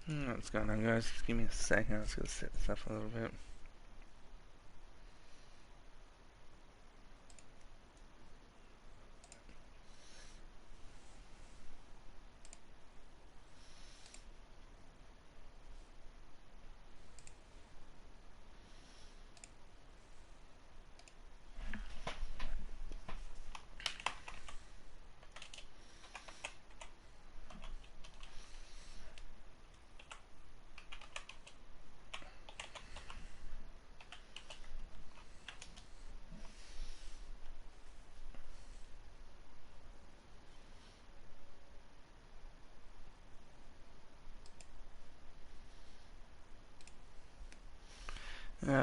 What's going on, guys? Just give me a second. Let's go set this up a little bit.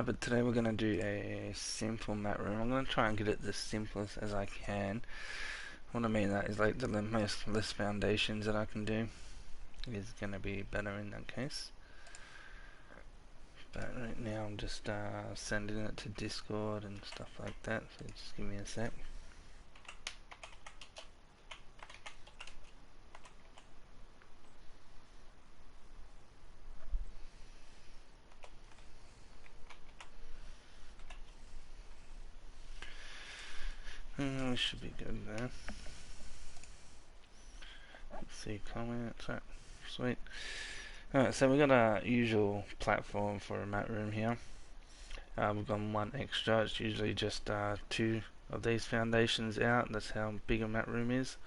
But today we're going to do a simple mat room. I'm going to try and get it the simplest as I can. What I mean that is like the most less foundations that I can do is going to be better in that case. But right now I'm just sending it to Discord and stuff like that, so just give me a sec. We should be good there. Let's see comments. Right, sweet. Alright, so we've got our usual platform for a mat room here. We've got one extra. It's usually just two of these foundations out. That's how big a mat room is.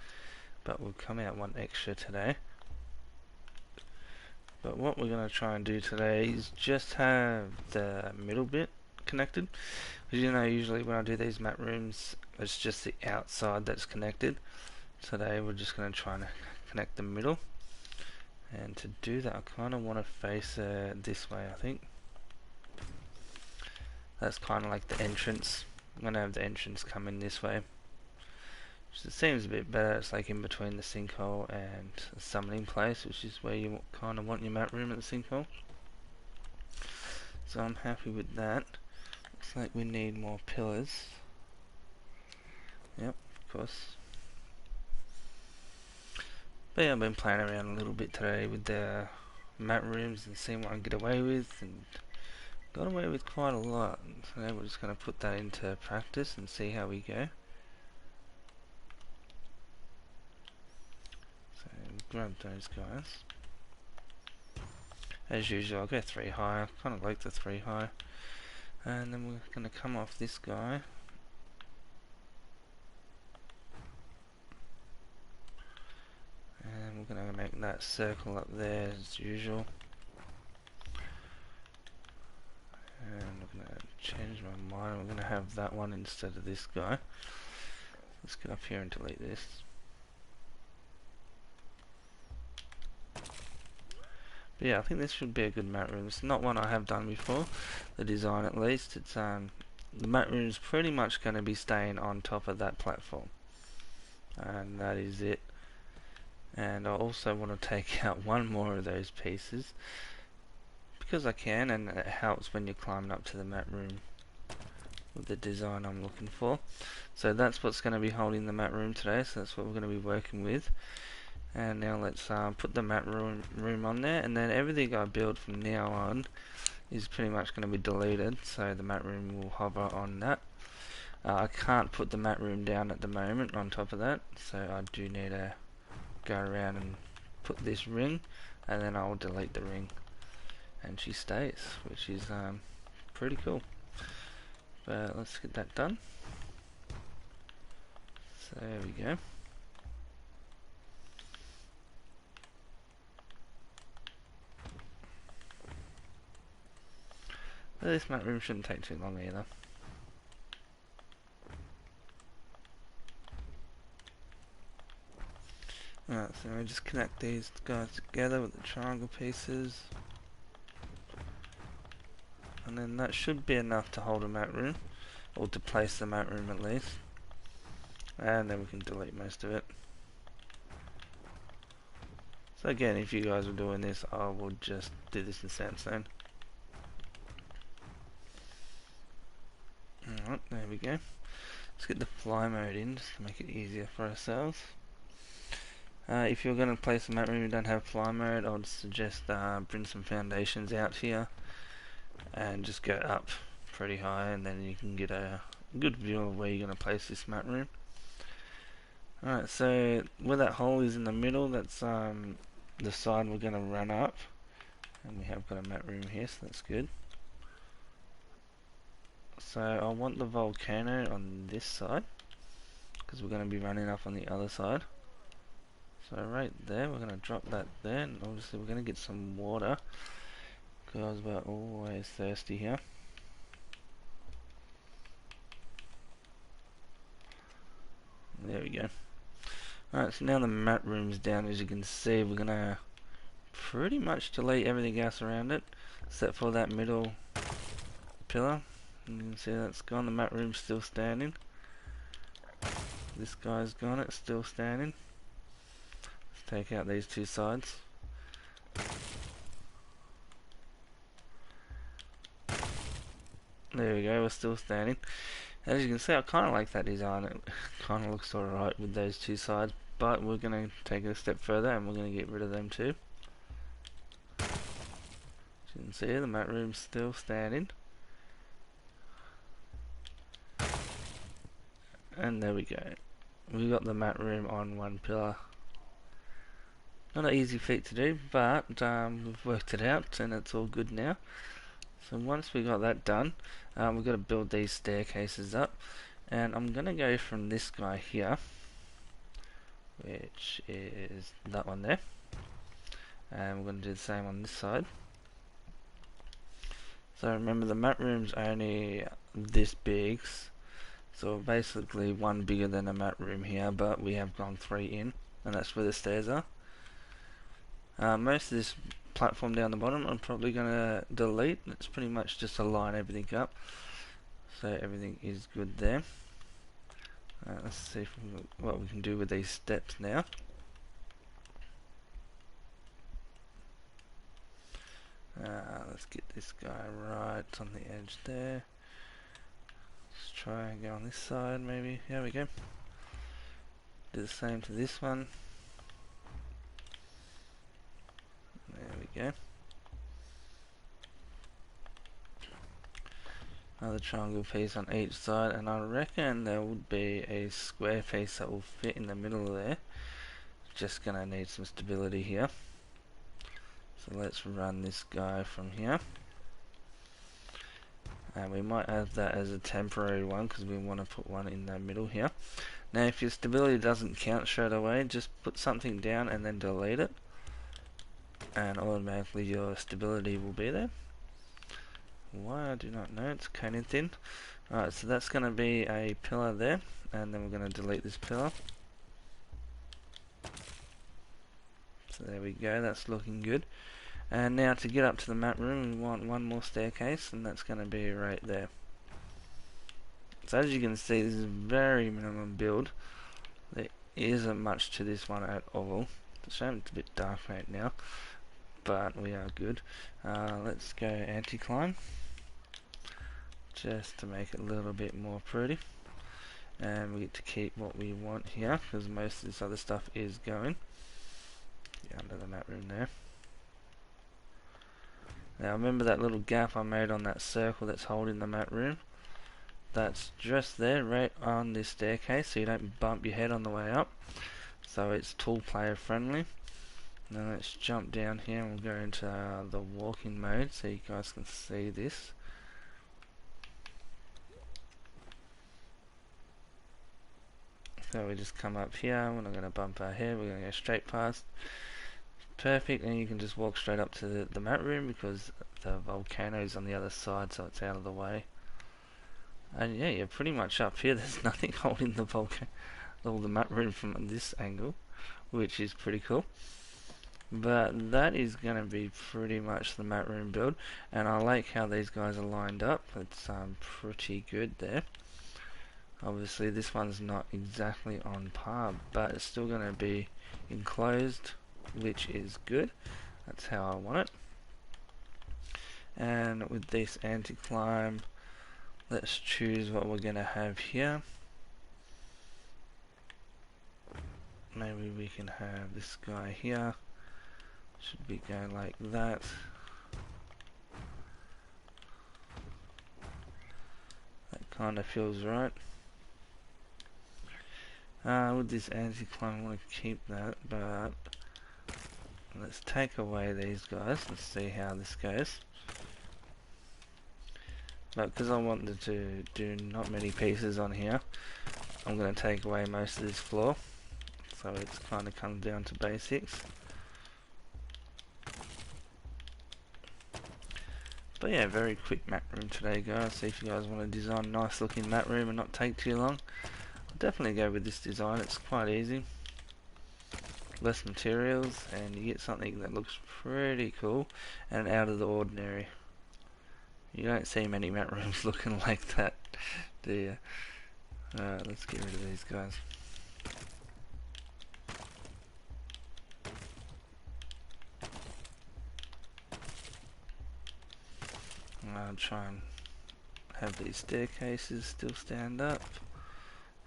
But we'll come out one extra today. But what we're going to try and do today is just have the middle bit connected. Because you know, usually when I do these mat rooms, it's just the outside that's connected. Today we're just going to try and connect the middle. And to do that, I kind of want to face this way, I think. That's kind of like the entrance. I'm going to have the entrance come in this way. Which it seems a bit better. It's like in between the sinkhole and the summoning place, which is where you kind of want your mat room at the sinkhole. So I'm happy with that. Looks like we need more pillars. Yep, of course. But yeah, I've been playing around a little bit today with the mat rooms and seeing what I can get away with, and got away with quite a lot. So now we're just going to put that into practice and see how we go. So grab those guys. As usual, I'll go 3 high. I kind of like the 3 high. And then we're going to come off this guy. And we're going to make that circle up there as usual. And we're going to change my mind. We're going to have that one instead of this guy. Let's get up here and delete this. But yeah, I think this should be a good mat room. It's not one I have done before, the design at least. It's the mat room is pretty much going to be staying on top of that platform, and that is it. And I also want to take out one more of those pieces because I can, and it helps when you're climbing up to the mat room with the design I'm looking for. So that's what's going to be holding the mat room today, so that's what we're going to be working with. And now let's put the mat room on there, and then everything I build from now on is pretty much going to be deleted, so the mat room will hover on that. I can't put the mat room down at the moment on top of that, so I do need to go around and put this ring, and then I'll delete the ring, and she stays, which is pretty cool. But let's get that done. So there we go. But this mat room shouldn't take too long either. Alright, so we just connect these guys together with the triangle pieces. And then that should be enough to hold a mat room, or to place the mat room at least. And then we can delete most of it. So again, if you guys are doing this, I will just do this in sandstone. Alright, there we go. Let's get the fly mode in just to make it easier for ourselves. If you're going to place a mat room and you don't have fly mode, I would suggest bring some foundations out here and just go up pretty high, and then you can get a good view of where you're going to place this mat room. Alright, so where that hole is in the middle, that's the side we're going to run up, and we have got a mat room here, so that's good. So I want the volcano on this side, because we're going to be running up on the other side. So right there, we're going to drop that there, and obviously we're going to get some water, because we're always thirsty here. There we go. Alright, so now the mat room's down. As you can see, we're going to pretty much delete everything else around it, except for that middle pillar. You can see that's gone. The mat room's still standing. This guy's gone, it's still standing. Let's take out these two sides. There we go, we're still standing. As you can see, I kind of like that design. It kind of looks alright with those two sides, but we're going to take it a step further and we're going to get rid of them too. As you can see, the mat room's still standing. And there we go. We got the mat room on one pillar. Not an easy feat to do, but we've worked it out and it's all good now. So once we got that done, we've got to build these staircases up. And I'm going to go from this guy here, which is that one there. And we're going to do the same on this side. So remember, the mat room's only this big. So basically one bigger than a mat room here, but we have gone 3 in, and that's where the stairs are. Most of this platform down the bottom I'm probably going to delete. It's pretty much just to line everything up, so everything is good there. Let's see what we can do with these steps now. Let's get this guy right on the edge there. Let's try and go on this side maybe. Here we go. Do the same to this one. There we go. Another triangle piece on each side, and I reckon there would be a square piece that will fit in the middle there. Just gonna need some stability here. So let's run this guy from here. And we might have that as a temporary one because we want to put one in the middle here. Now if your stability doesn't count straight away, just put something down and then delete it, and automatically your stability will be there. Why, I do not know, it's coated thin. Alright, so that's going to be a pillar there, and then we're going to delete this pillar. So there we go, that's looking good. And now to get up to the mat room, we want one more staircase, and that's going to be right there. So as you can see, this is a very minimum build. There isn't much to this one at all. It's a shame it's a bit dark right now, but we are good. Let's go anti-climb, just to make it a little bit more pretty. And we get to keep what we want here, because most of this other stuff is going. Get under the mat room there. Now remember that little gap I made on that circle that's holding the mat room? That's just there, right on this staircase, so you don't bump your head on the way up. So it's tool player friendly. Now let's jump down here and we'll go into the walking mode so you guys can see this. So we just come up here, we're not going to bump our head, we're going to go straight past. Perfect, and you can just walk straight up to the mat room because the volcano is on the other side, so it's out of the way. And yeah, you're pretty much up here. There's nothing holding the the mat room from this angle, which is pretty cool. But that is going to be pretty much the mat room build, and I like how these guys are lined up. It's pretty good there. Obviously this one's not exactly on par, but it's still going to be enclosed, which is good. That's how I want it. And with this anti-climb, let's choose what we're going to have here. maybe we can have this guy here. Should be going like that. That kind of feels right. With this anti-climb, I want to keep that, but let's take away these guys and see how this goes. But because I wanted to do not many pieces on here, I'm going to take away most of this floor. So it's kind of comes down to basics. But yeah, very quick mat room today, guys. So if you guys want to design a nice looking mat room and not take too long, I'll definitely go with this design. It's quite easy. Less materials, and you get something that looks pretty cool and out of the ordinary. You don't see many mat rooms looking like that, do you? Alright, let's get rid of these guys. I'll try and have these staircases still stand up.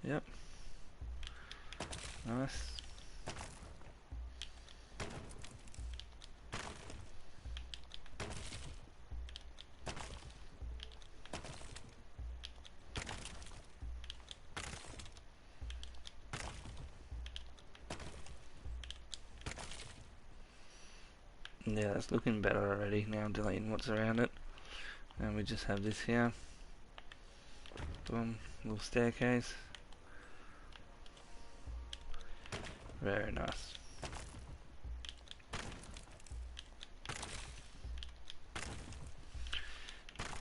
Yep. Nice. Yeah, that's looking better already. Now I'm deleting what's around it. And we just have this here. Boom, little staircase. Very nice.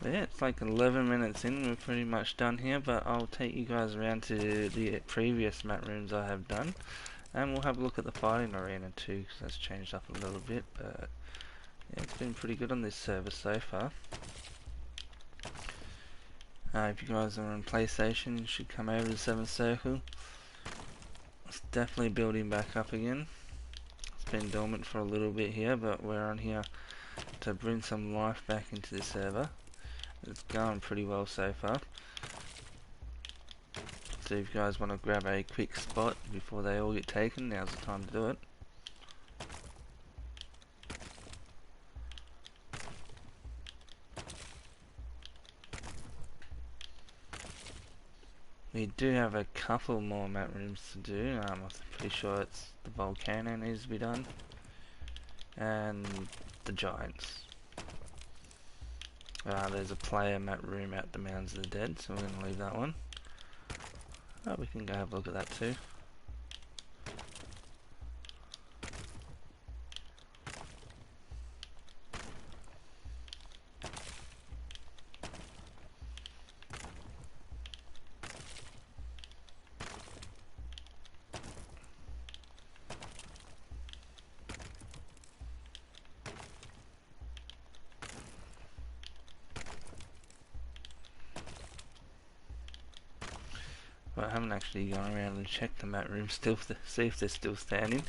But yeah, it's like 11 minutes in, we're pretty much done here, but I'll take you guys around to the previous mat rooms I have done. And we'll have a look at the fighting arena too, because that's changed up a little bit, but yeah, it's been pretty good on this server so far. If you guys are on PlayStation, you should come over to 7th Circle. It's definitely building back up again. It's been dormant for a little bit here, but we're on here to bring some life back into the server. It's going pretty well so far. So if you guys want to grab a quick spot before they all get taken, now's the time to do it. We do have a couple more mat rooms to do. I'm pretty sure it's the volcano needs to be done. And the giants. There's a player mat room at the Mounds of the Dead, so we're going to leave that one. We can go have a look at that too. But I haven't actually gone around and checked the mat room still to see if they're still standing.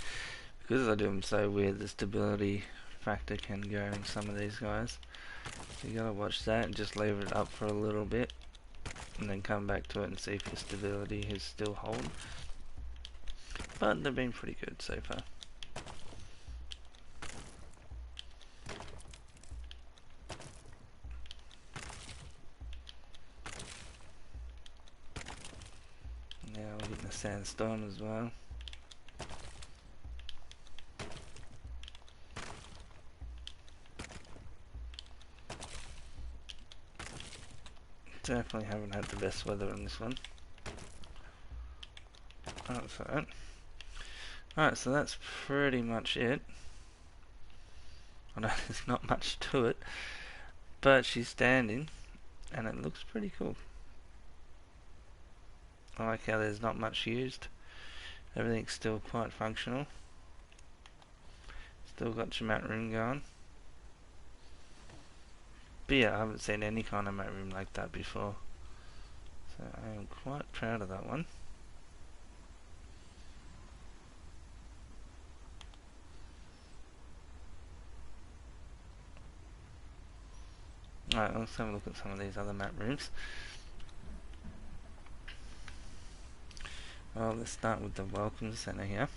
Because I do them so weird, the stability factor can go in some of these guys. So you gotta watch that and just leave it up for a little bit. And then come back to it and see if the stability is still holding. But they've been pretty good so far. Now we're getting a sandstorm as well. Definitely haven't had the best weather on this one. That's alright. Alright, so that's pretty much it. I know there's not much to it, but she's standing and it looks pretty cool. I like how there's not much used. Everything's still quite functional. Still got your mat room going. But yeah, I haven't seen any kind of mat room like that before. So I am quite proud of that one. Alright, let's have a look at some of these other mat rooms. Well, let's start with the welcome center here.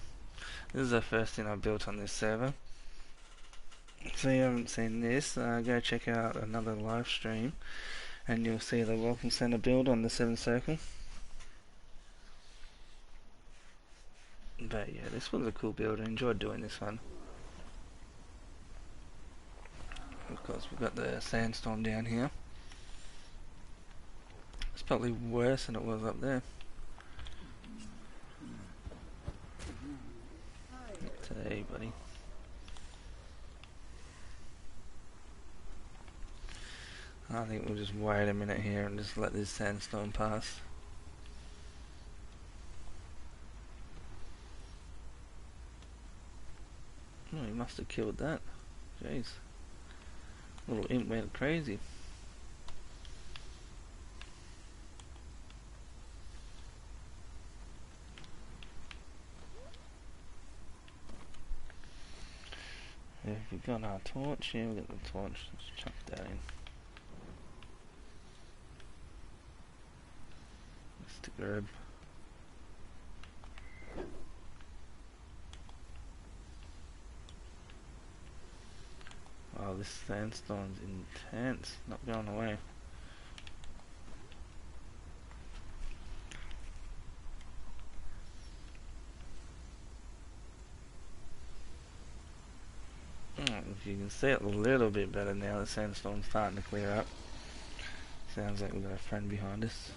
This is the first thing I built on this server. So you haven't seen this, go check out another live stream and you'll see the Welcome Center build on the 7 circle. But yeah, this was a cool build. I enjoyed doing this one. Of course, we've got the sandstorm down here. It's probably worse than it was up there. Hey, buddy. I think we'll just wait a minute here and just let this sandstorm pass. Oh, he must have killed that. Jeez. Little imp went crazy. Have we got our torch? Yeah, we got the torch. Let's chuck that in. Mr. Grub. Oh, this sandstorm's intense. Not going away. If you can see it a little bit better now, the sandstorm's starting to clear up. Sounds like we've got a friend behind us.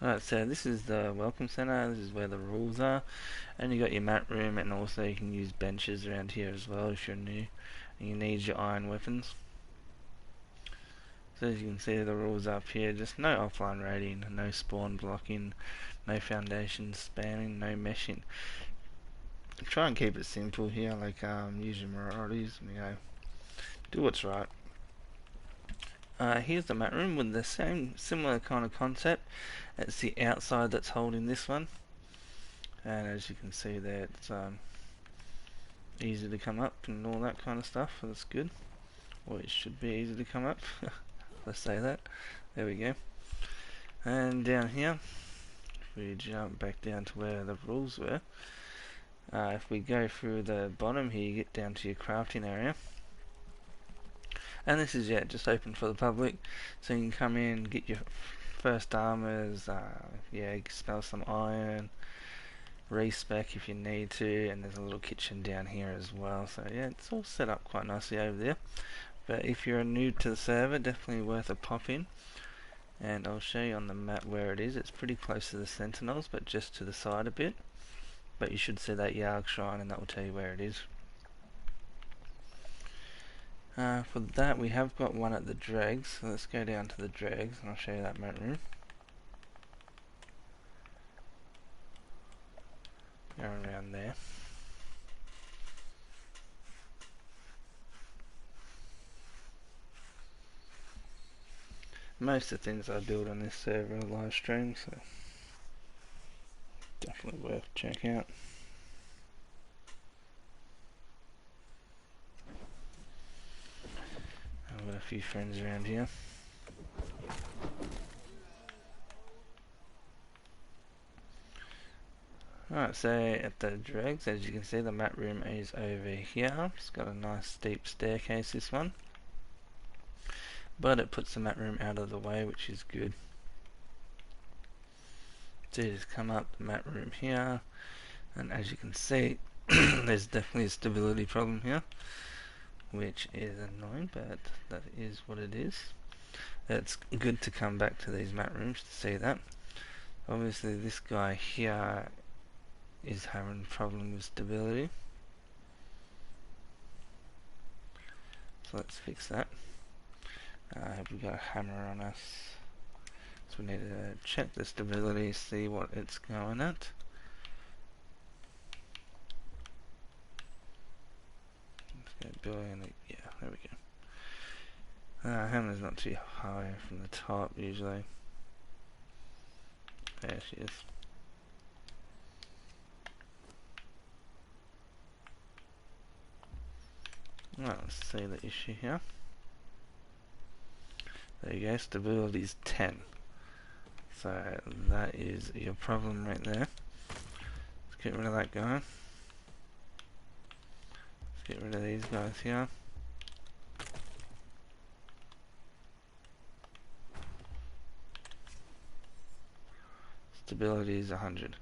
Alright, so this is the Welcome Center, this is where the rules are. And you got your mat room, and also you can use benches around here as well if you're new. And you need your iron weapons. So as you can see, the rules up here, just no offline raiding, no spawn blocking, no foundation spamming, no meshing. Try and keep it simple here, like use your priorities, you know, do what's right. Here's the mat room with the same similar kind of concept. It's the outside that's holding this one, and as you can see there, it's easy to come up and all that kind of stuff. So that's good. Or it should be easy to come up. Let's say that. There we go. And down here, if we jump back down to where the rules were, if we go through the bottom here, you get down to your crafting area. And this is, yeah, just open for the public, so you can come in, get your first armors, yeah, smell some iron, respec if you need to, and there's a little kitchen down here as well. So yeah, it's all set up quite nicely over there. But if you're new to the server, definitely worth a pop in. And I'll show you on the map where it is. It's pretty close to the sentinels, but just to the side a bit. But you should see that Yarg shrine, and that will tell you where it is. For that, we have got one at the dregs, so let's go down to the dregs and I'll show you that map room. Go around there. Most of the things I build on this server are live streams, so definitely worth checking out. I've got a few friends around here. Alright, so at the dregs, as you can see, the map room is over here. It's got a nice steep staircase, this one. But it puts the map room out of the way, which is good. So you just come up the map room here, and as you can see, there's definitely a stability problem here, which is annoying, but that is what it is. It's good to come back to these map rooms to see that. Obviously this guy here is having a problem with stability, so let's fix that. Have we got a hammer on us? So we need to check the stability, see what it's going at. Let's go building, yeah, there we go. Hammer's not too high from the top usually. There she is. Right, let's see the issue here. There you go, stability is 10. So that is your problem right there. Let's get rid of that guy. Let's get rid of these guys here. Stability is 100.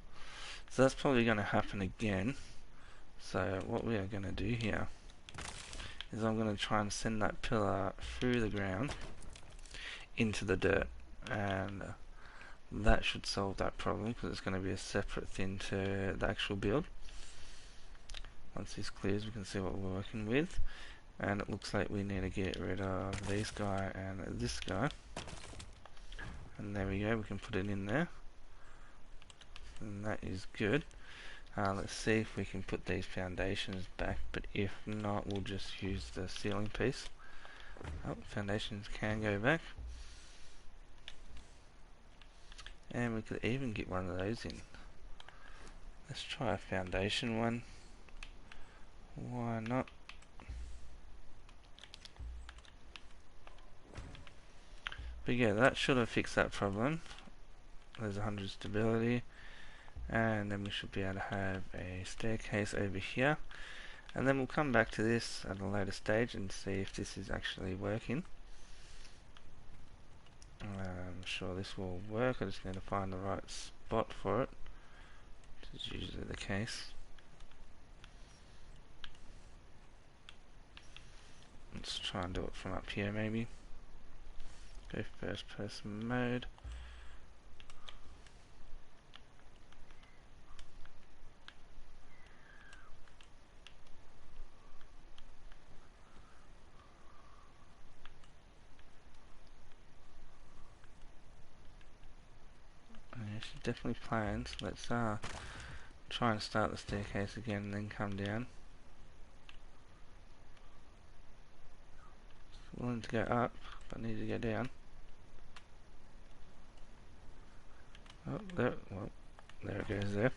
So that's probably going to happen again. So what we are going to do here is I'm going to try and send that pillar through the ground into the dirt, and that should solve that problem because it's going to be a separate thing to the actual build. Once this clears, we can see what we're working with, and it looks like we need to get rid of this guy and this guy, and there we go, we can put it in there, and that is good. Let's see if we can put these foundations back, but if not, we'll just use the ceiling piece. Oh, foundations can go back. And we could even get one of those in. Let's try a foundation one. Why not? But yeah, that should have fixed that problem. There's 100 stability. And then we should be able to have a staircase over here, and then we'll come back to this at a later stage and see if this is actually working. I'm sure this will work. I just need to find the right spot for it, which is usually the case. Let's try and do it from up here maybe. Go first person mode. She's definitely playing, so let's try and start the staircase again and then come down. It's willing to go up, but I need to go down. Oh, there, well, there it goes there.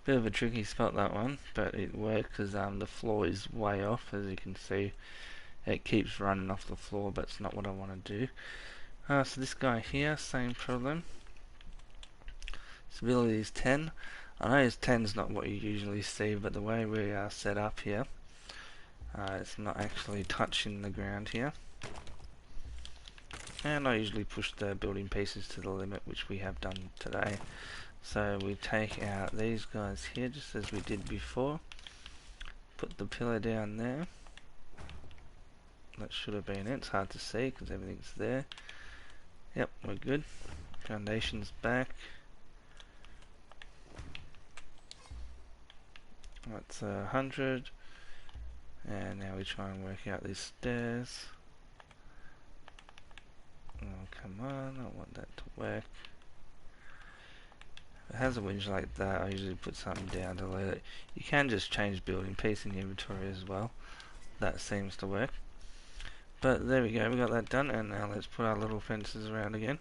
Bit of a tricky spot that one, but it works because the floor is way off, as you can see. It keeps running off the floor, but it's not what I want to do. So this guy here, same problem. Stability is 10. I know 10 is not what you usually see, but the way we are set up here, it's not actually touching the ground here. And I usually push the building pieces to the limit, which we have done today. So we take out these guys here, just as we did before. Put the pillar down there. That should have been it. It's hard to see because everything's there. Yep, we're good. Foundation's back. That's 100. And now we try and work out these stairs. Oh, come on, I want that to work. If it has a winch like that, I usually put something down to let it. You can just change building piece in the inventory as well. That seems to work. But there we go, we got that done, and now let's put our little fences around again.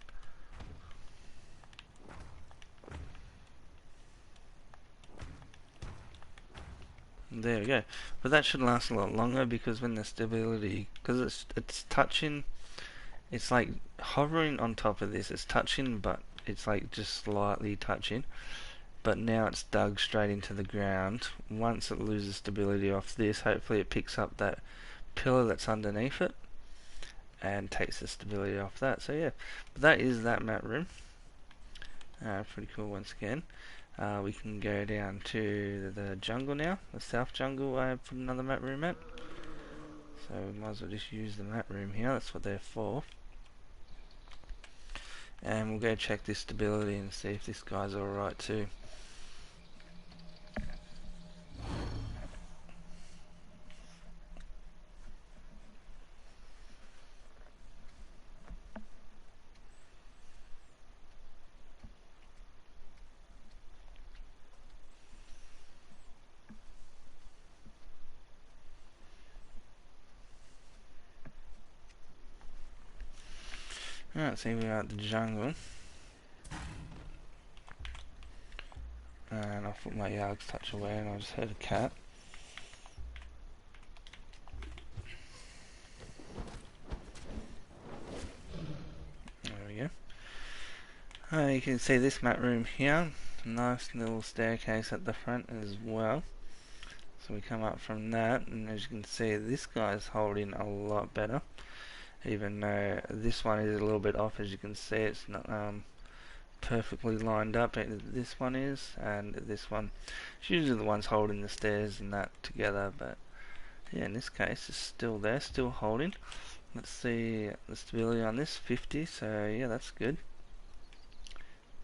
There we go. But that should last a lot longer because when the stability, because it's touching, it's like hovering on top of this. It's touching, but it's like just slightly touching. But now it's dug straight into the ground. Once it loses stability off this, hopefully it picks up that pillar that's underneath it and takes the stability off that. So yeah, but that is that mat room. Pretty cool once again. We can go down to the jungle now, the south jungle. I put another mat room at, so we might as well just use the mat room here. That's what they're for. And we'll go check this stability and see if this guy's alright too. Alright, so we are at the jungle. And I'll put my Yarg's touch away and I just heard a cat. There we go. You can see this mat room here. Nice little staircase at the front as well. So we come up from that, and as you can see, this guy's holding a lot better. Even though this one is a little bit off, as you can see, it's not perfectly lined up. This one is, and this one. It's usually the ones holding the stairs and that together, but yeah, in this case, it's still there, still holding. Let's see the stability on this, 50. So yeah, that's good.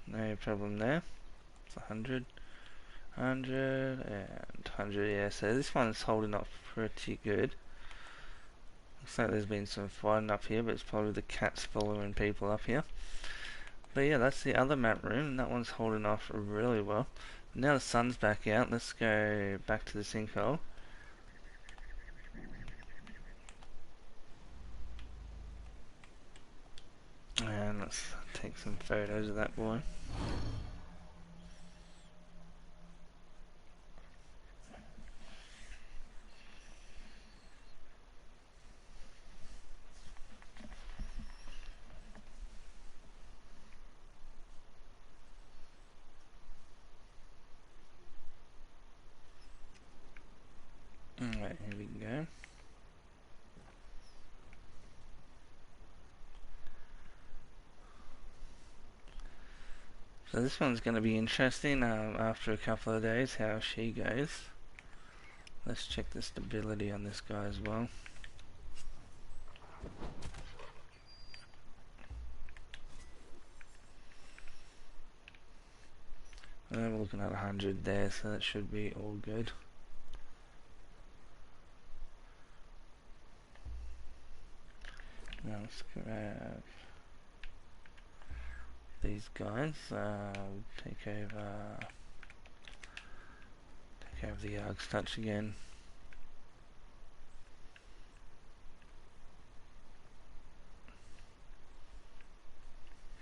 No problem there. It's 100. 100 and 100, yeah, so this one's holding up pretty good. Looks like there's been some fighting up here, but it's probably the cats following people up here. But yeah, that's the other map room, and that one's holding off really well. Now the sun's back out, let's go back to the sinkhole. And let's take some photos of that boy. Alright, here we go. So this one's going to be interesting after a couple of days, how she goes. Let's check the stability on this guy as well. We're looking at 100 there, so that should be all good. Now let's grab these guys. Take over the Arg's touch again.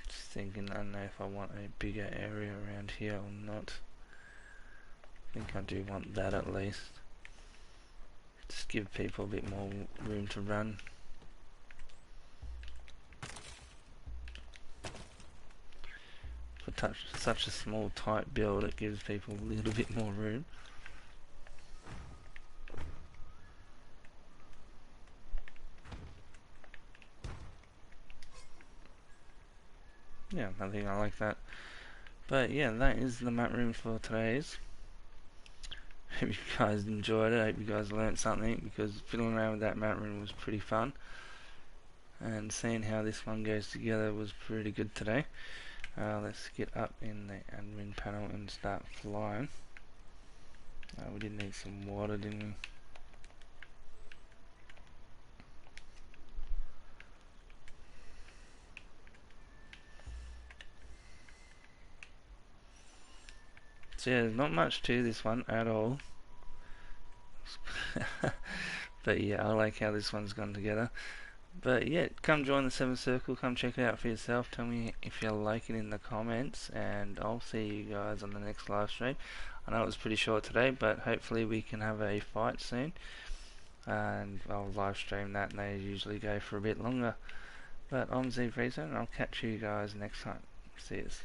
Just thinking, I don't know if I want a bigger area around here or not. I think I do want that at least. Just give people a bit more room to run. For such a small tight build, it gives people a little bit more room. Yeah, I think I like that. But yeah, that is the map room for today's. Hope you guys enjoyed it. I hope you guys learned something, because fiddling around with that map room was pretty fun. And seeing how this one goes together was pretty good today. Let's get up in the admin panel and start flying. We did need some water, didn't we? So yeah, there's not much to this one at all. But yeah, I like how this one's gone together. But yeah, come join the 7 Circle, come check it out for yourself. Tell me if you like it in the comments, and I'll see you guys on the next live stream. I know it was pretty short today, but hopefully we can have a fight soon. And I'll live stream that, and they usually go for a bit longer. But I'm Zfree-Zone, and I'll catch you guys next time. See yous.